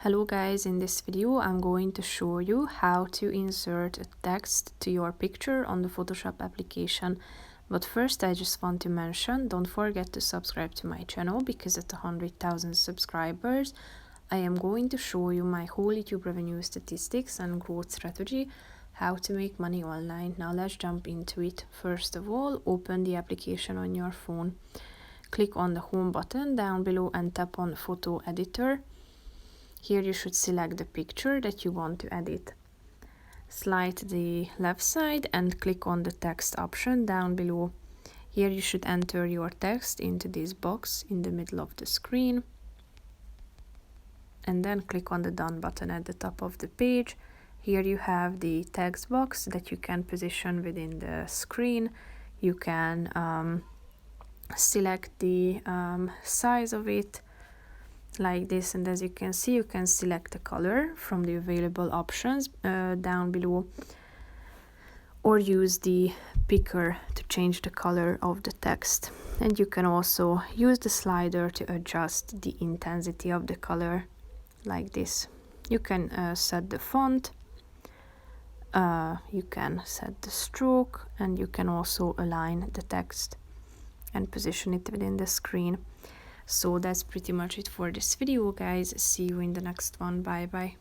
Hello guys, in this video I'm going to show you how to insert a text to your picture on the Photoshop application. But first I just want to mention, don't forget to subscribe to my channel because at 100,000 subscribers I am going to show you my whole YouTube revenue statistics and growth strategy, how to make money online. Now let's jump into it. First of all, open the application on your phone. Click on the home button down below and tap on photo editor. Here you should select the picture that you want to edit. Slide to the left side and click on the text option down below. Here you should enter your text into this box in the middle of the screen. And then click on the done button at the top of the page. Here you have the text box that you can position within the screen. You can select the size of it like this, and as you can see, you can select the color from the available options down below, or use the picker to change the color of the text. And you can also use the slider to adjust the intensity of the color like this. You can set the font, you can set the stroke, and you can also align the text and position it within the screen. So that's pretty much it for this video, guys. See you in the next one. Bye bye.